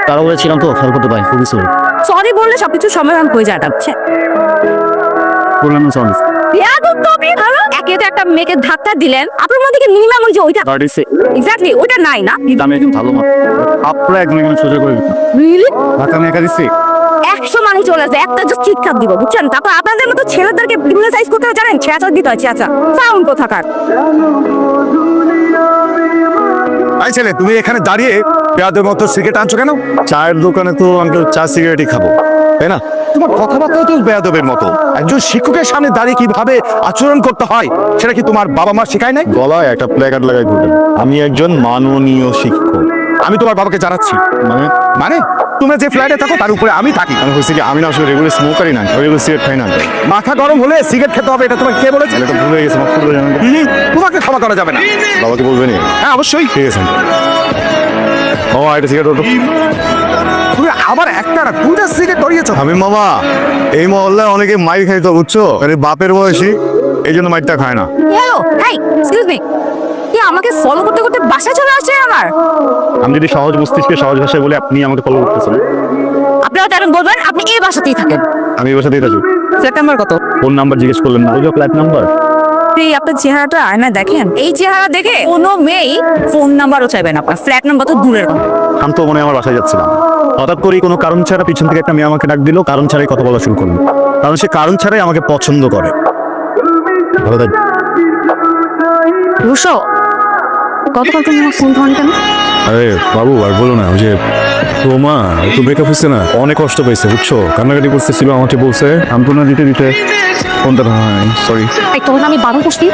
কারো বলেছিলাম তো খেয়াল করতে পারি, খুবই সরি। সরি বললে সবকিছু সমাধান হয়ে যায় বুঝছে। বললাম না সরি। একে তো একটা মেয়েকে ধাক্কা দিলেন, আপনার মধ্যে কি মিনিমাম ওই যে ওইটা এক্স্যাক্টলি ওইটা নাই না? আমি একদম ভালো মা, আপনারা একদম এখানে সোজা করে দিতাম। রিয়েলি ধাক্কা আমি একা দিচ্ছি? 100 মানুষ চলে আসবে, একটা জাস্ট চিৎকার দিব বুঝছেন। তারপর আপনাদের মতো ছেলেদেরকে ক্রিমিনালাইজ করতে হয় জানেন, ছেঁচা দিতে হয় ছেঁচা। সাউন্ড কোথাকার। আই ছেলে, তুমি এখানে দাঁড়িয়ে পেয়াদের মতো সিগারেট আনছো কেন? চায়ের দোকানে তো আঙ্কেল চা সিগারেটই খাবো, তাই না? তোমার কথাবার্তা তো বেয়াদবের মতো। একজন শিক্ষকের সামনে দাঁড়িয়ে কিভাবে আচরণ করতে হয় সেটা কি তোমার বাবা মা শেখায় নাই? গলায় একটা প্ল্যাকার্ড লাগাই ঘুরবেন, আমি একজন মাননীয় শিক্ষক। আমি তোমার বাবাকে জানাচ্ছি। মানে মানে তুমি যে ফ্ল্যাটে থাকো তার উপরে আমি থাকি। আমি হচ্ছে কি, আমি না আসলে রেগুলার স্মোকারই না, রেগুলার সিগারেট খাই না। মাথা গরম হলে সিগারেট খেতে হবে, এটা তোমাকে কে বলেছে? এটা ভুলে গেছে, মাফ করে দেন। তোমাকে ক্ষমা করা যাবে না। বাবাকে বলবেন? হ্যাঁ অবশ্যই। ঠিক আছে। ও এটা সিগারেট ওঠো। তুমি আবার একটা না দুইটা সিগারেট ধরিয়েছো। আমি মামা, এই মহল্লায় অনেকে মাইর খাইতো বুঝছো, আরে বাপের বয়সী, এই জন্য মাইরটা খায় না। হ্যালো হাই এক্সকিউজ মি, কি আমাকে ফলো করতে করতে বাসায় চলে আসছে আমার? আমি যদি সহজ মস্তিষ্কে সহজ ভাষায় বলে, আপনি আমাকে ফলো করতেছেন। আপনারা তেমন বলবেন, আপনি এই বাসাতেই থাকেন। আমি এই বাসাতেই থাকি। ফ্ল্যাট নাম্বার কত? ফোন নাম্বার জিজ্ঞেস করলেন না? ওই যে ফ্ল্যাট নাম্বার। এই আপনার চেহারাটা আয়নায় দেখেন, এই চেহারা দেখে কোনো মেয়েই ফোন নাম্বারও চাইবে না, আপনার ফ্ল্যাট নাম্বার তো দূরের কথা। আমি তো মনে হয় আমার বাসায় যাচ্ছিলাম, হঠাৎ করেই কোনো কারণ ছাড়া পিছন থেকে একটা মেয়ে আমাকে ডাক দিল, কারণ ছাড়াই কথা বলা শুরু করলো। কারণ সে কারণ ছাড়াই আমাকে পছন্দ করে। ভালো থাক। রুশো, গতকাল তুমি আমার ফোন ধরেন কেন? আরে বাবু আর বলো না, ওই যে তোমা তো ব্রেকআপ হচ্ছে না, অনেক কষ্ট পাইছে বুঝছো, কান্নাকাটি করতেছিল, আমাকে বলছে সান্ত্বনা দিতে দিতে ফোনটা হয়। সরি। এই তোর আমি বারণ করছি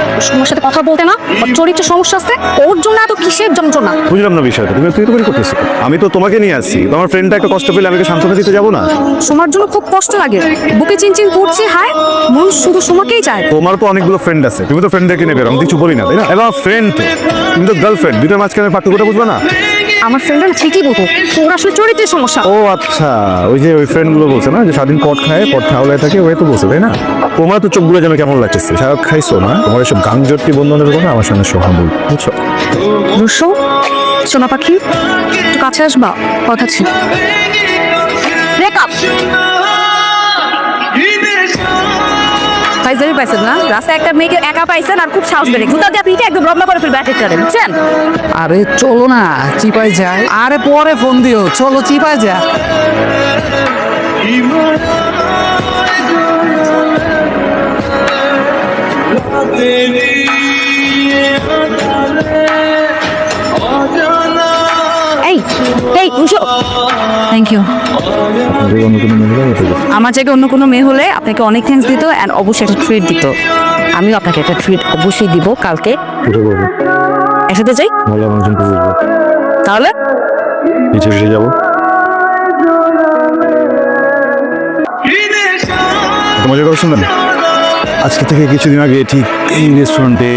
ওর সাথে কথা বলতে না, ওর চরিত্রের সমস্যা আছে, ওর জন্য এত কিসের যন্ত্রণা? বুঝলাম না বিষয়টা, তুমি তুই তো করে করতেছো। আমি তো তোমাকে নিয়ে আসছি, তোমার ফ্রেন্ডটা একটা কষ্ট পেলে আমি কি সান্ত্বনা দিতে যাবো না? সোমার জন্য খুব কষ্ট লাগে, বুকে চিনচিন করছে, হায় মন শুধু সোমাকেই চায়। তোমার তো অনেকগুলো ফ্রেন্ড আছে, তুমি তো ফ্রেন্ডদেরকে নেবে, আমি কিছু বলি না তাই না? এবার ফ্রেন্ড তো, তুমি তো গার্লফ্রেন্ড, দুটোর মাঝখানে পার্থক্যটা বুঝবে না? আমার ফ্রেন্ডরা ঠিকই বলতো, ওর আসলে চরিত্রের সমস্যা। ও আচ্ছা, ওই যে ওই ফ্রেন্ড গুলো বলছে না যে সারাদিন পট খায়, পট খাওয়ালে থাকে, ওই তো বলছে তাই না? তোমার তো চোখগুলো যেন কেমন লাগতেছে, সারা খাইছো না? তোমার এসব গাংজটি বন্ধনের কোনো আমার সঙ্গে সোহান বল, বুঝছো? রুশো, সোনা পাখি একটু কাছে আসবা, কথা ছিল। ব্রেকআপ ফাইজারি পাইছেন না, রাস্তায় একটা মেয়েকে একা পাইছেন আর খুব সাহস বেড়ে জুতা দিয়ে পিঠে একদম রমনা করে ফেলবে একটা, বুঝছেন? আরে চলো না চিপায় যায়, আরে পরে ফোন দিও, চলো চিপায় যা। এই এই রুশো, থ্যাংক ইউ। আমার জায়গায় অন্য কোনো মেয়ে হলে আপনাকে অনেক থ্যাঙ্কস দিত অ্যান্ড অবশ্যই একটা ট্রিট দিত। আমিও আপনাকে একটা ট্রিট অবশ্যই দিব কালকে। একসাথে যাই তাহলে? নিচে এসে যাবো। মজা করে শুনবেন, আজকে থেকে কিছুদিন আগে ঠিক এই রেস্টুরেন্টে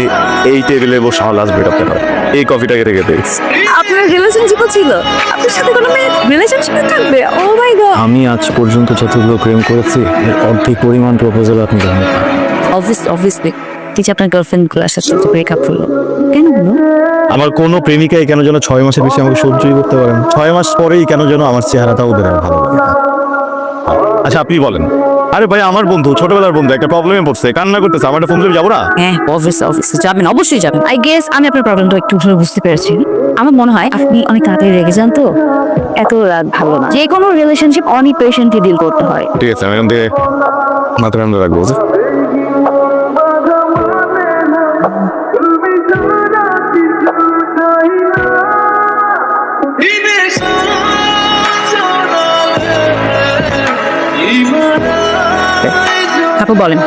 এই টেবিলে বসে আমার লাস্ট ব্রেকআপটা হয়, এই কফিটাকে রেখে দিয়েছি। আপনার রিলেশনশিপও ছিল, আপনার সাথে কোনো মেয়ে রিলেশনশিপে থাকবে? ও মাই গড। আমি আজ পর্যন্ত যতগুলো প্রেম করেছি এর অর্ধেক পরিমাণ প্রপোজাল আপনি জানেন। অবভিয়াসলি কিছু আপনার গার্লফ্রেন্ড গুলোর সাথে ব্রেকআপ হলো কেন হলো? আমার কোনো প্রেমিকাই কেন যেন 6 মাসের বেশি আমাকে সহ্যই করতে পারেন, 6 মাস পরেই কেন যেন আমার চেহারাটা ওদের আর ভালো লাগে না। আচ্ছা আপনি বলেন, আরে ভাই আমার বন্ধু, ছোটবেলার বন্ধু একটা প্রবলেমে পড়ছে, কান্না করতেছে, আমার একটা ফোন করে যাবো না? হ্যাঁ অবভিয়াসলি যাবেন, অবশ্যই যাবেন। আই গেস আমি আপনার প্রবলেমটা একটু ধরে বুঝতে পেরেছি। আমার মনে হয় আপনি অনেক তাড়াতাড়ি রেগে যান, তো এত রাগ ভালো না। যে কোনো রিলেশনশিপ অনেক পেশেন্টলি ডিল করতে হয়। ঠিক আছে, আমি এখান থেকে মাথা ঠান্ডা রাখবো। তারপর বলেন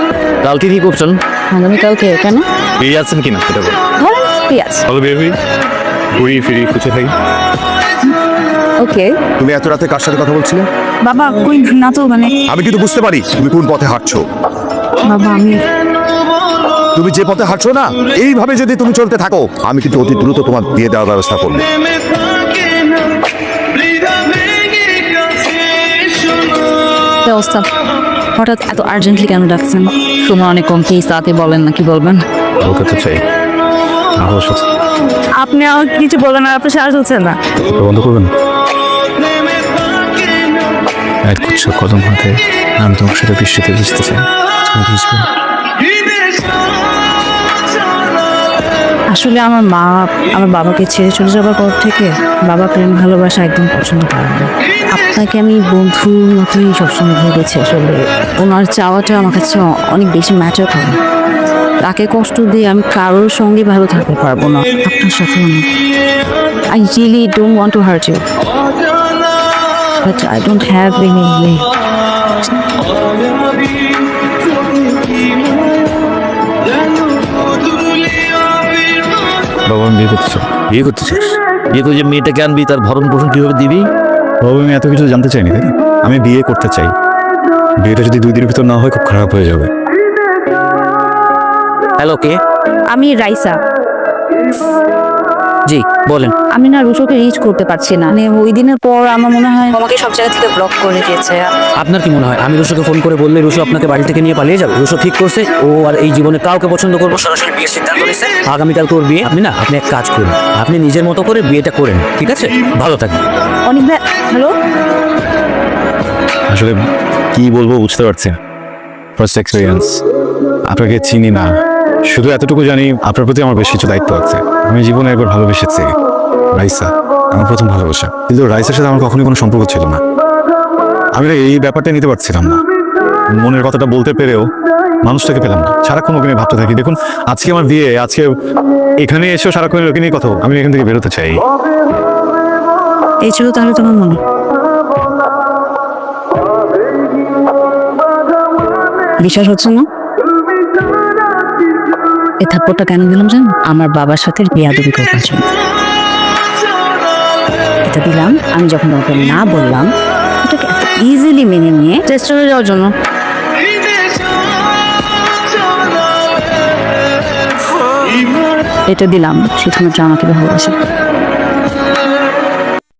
কালকে কি করছেন? আগামীকালকে কেন? বেরিয়ে আছেন কিনা সেটা বলেন। ধরেন পিয়াজ। ভালো বের হই, ঘুরি ফিরি খুঁজে থাকি। ওকে তুমি এত রাতে কার সাথে কথা বলছিলে? বাবা কই না তো, মানে আমি কিন্তু বুঝতে পারি তুমি কোন পথে হাঁটছো। বাবা আমি তুমি যে পথে হাঁটছো না, এইভাবে যদি তুমি চলতে থাকো আমি কিন্তু অতি দ্রুত তোমার বিয়ে দেওয়ার ব্যবস্থা করবো। অবস্থা হঠাৎ এত আর্জেন্টলি কেন ডাকছেন? সময় অনেক কম, প্লিজ তাতে বলেন না, কি বলবেন? ওকে তো চাই, আপনি আর কিছু বলেন আর আপনার সাহস হচ্ছে না। বন্ধ করবেন। অ্যাড করছো কদম হাতে, আমি তোমার সাথে বৃষ্টিতে ভিজতে চাই, তুমি ভিজবে। আসলে আমার মা আমার বাবাকে ছেড়ে চলে যাবার পর থেকে বাবা প্রেম ভালোবাসা একদম পছন্দ করে না। আপনাকে আমি বন্ধুর মতোই সবসময় ভেবেছি। আসলে ওনার চাওয়াটা আমার কাছে অনেক বেশি ম্যাটার করে। তাকে কষ্ট দিয়ে আমি কারোর সঙ্গে ভালো থাকতে পারবো না, আপনার সাথে I really don't want to hurt you, but I don't have any way. বাবা আমি বিয়ে করতে চাই। বিয়ে করতে চাস? বিয়ে করে যে মেয়েটাকে আনবি তার ভরণ পোষণ কিভাবে দিবি? বাবা আমি এত কিছু জানতে চাইনি, তাই না? আমি বিয়ে করতে চাই। বিয়েটা যদি 2 দিনের ভিতর না হয় খুব খারাপ হয়ে যাবে। হ্যালো, কে? আমি রাইসা। জি বলেন। আমি না রুশোকে রিচ করতে পারছি না, মানে ওই দিনের পর আমার মনে হয় আমাকে সব জায়গা থেকে ব্লক করে দিয়েছে। আপনার কি মনে হয় আমি রুশোকে ফোন করে বললে রুশো আপনাকে বাড়ি থেকে নিয়ে পালিয়ে যাবে? রুশো ঠিক করছে ও আর এই জীবনে কাউকে পছন্দ করবো, সরাসরি বিয়ের সিদ্ধান্ত নিয়েছে। আগামীকাল তোর বিয়ে। আপনি এক কাজ করুন, আপনি নিজের মতো করে বিয়েটা করেন, ঠিক আছে? ভালো থাকবেন। অনেক হ্যালো, আসলে কি বলবো বুঝতে পারছি না। ফার্স্ট এক্সপিরিয়েন্স, আপনাকে চিনি না, শুধু এতটুকু জানি আপনার প্রতি আমার বেশ কিছু দায়িত্ব আছে। আমি জীবনে একবার ভালোবেসেছি রাইসা, আমার প্রথম ভালোবাসা। কিন্তু রাইসার সাথে আমার কখনোই কোনো সম্পর্ক ছিল না। আমি না এই ব্যাপারটা নিতে পারছিলাম না। মনের কথাটা বলতে পেরেও মানুষটাকে পেলাম না। সারাক্ষণ ওকে নিয়ে ভাবতে থাকি। দেখুন আজকে আমার বিয়ে, আজকে এখানে এসেও সারাক্ষণ ওকে নিয়ে কথা বলবো। আমি এখান থেকে বেরোতে চাই। এই ছিল তাহলে তোমার মনে? বিশ্বাস হচ্ছে না? এই থাপ্পড়টা কেন দিলাম জানো? আমার বাবার সাথে বেয়াদবি করবার জন্য। এটা দিলাম আমি যখন ওকে না বললাম, এটাকে এত ইজিলি মেনে নিয়ে টেস্ট চলে যাওয়ার জন্য। এটা দিলাম শুধুমাত্র আমাকে ভালোবাসে।